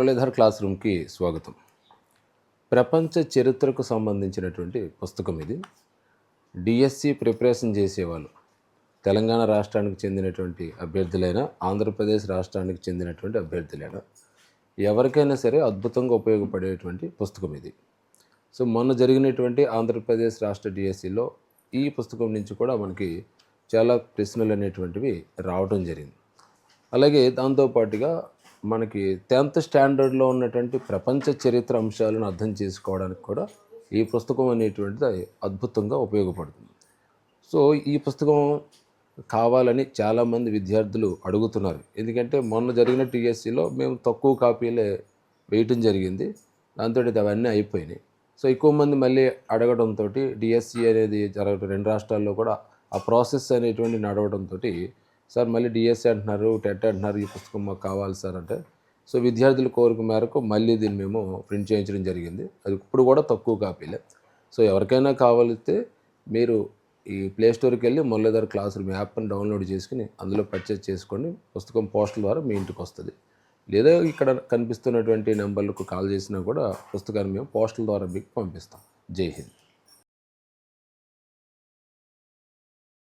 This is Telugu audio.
మురళీధర్ క్లాస్ రూమ్కి స్వాగతం. ప్రపంచ చరిత్రకు సంబంధించినటువంటి పుస్తకం ఇది. డిఎస్సి ప్రిపరేషన్ చేసేవాళ్ళు, తెలంగాణ రాష్ట్రానికి చెందినటువంటి అభ్యర్థులైనా, ఆంధ్రప్రదేశ్ రాష్ట్రానికి చెందినటువంటి అభ్యర్థులైనా ఎవరికైనా సరే అద్భుతంగా ఉపయోగపడేటువంటి పుస్తకం ఇది. సో మొన్న జరిగినటువంటి ఆంధ్రప్రదేశ్ రాష్ట్ర డిఎస్సిలో ఈ పుస్తకం నుంచి కూడా మనకి చాలా ప్రశ్నలు అనేటువంటివి రావడం జరిగింది. అలాగే దాంతోపాటుగా మనకి 10th స్టాండర్డ్లో ఉన్నటువంటి ప్రపంచ చరిత్ర అంశాలను అర్థం చేసుకోవడానికి కూడా ఈ పుస్తకం అనేటువంటిది అద్భుతంగా ఉపయోగపడుతుంది. సో ఈ పుస్తకం కావాలని చాలామంది విద్యార్థులు అడుగుతున్నారు. ఎందుకంటే మొన్న జరిగిన టీఎస్సీలో మేము తక్కువ కాపీలే వేయటం జరిగింది, దాంతో అవన్నీ అయిపోయినాయి. సో ఎక్కువ మంది మళ్ళీ అడగడంతో డిఎస్సి అనేది జరగడం, 2 రాష్ట్రాల్లో కూడా ఆ ప్రాసెస్ అనేటువంటి నడవడంతో, సార్ మళ్ళీ డిఎస్సి అంటున్నారు, టెట్ అంటున్నారు, ఈ పుస్తకం మాకు కావాలి సార్ అంటే, సో విద్యార్థుల కోరిక మేరకు మళ్ళీ దీన్ని మేము ప్రింట్ చేయించడం జరిగింది. అది ఇప్పుడు కూడా తక్కువ కాపీలే. సో ఎవరికైనా కావాలితే మీరు ఈ ప్లే స్టోర్కి వెళ్ళి మురళీధర్ క్లాస్ రూమ్ యాప్ని డౌన్లోడ్ చేసుకుని అందులో పర్చేజ్ చేసుకోండి. పుస్తకం పోస్టల్ ద్వారా మీ ఇంటికి వస్తుంది. లేదా ఇక్కడ కనిపిస్తున్నటువంటి నెంబర్లకు కాల్ చేసినా కూడా పుస్తకాన్ని మేము పోస్టల్ ద్వారా మీకు పంపిస్తాం. జై హింద్.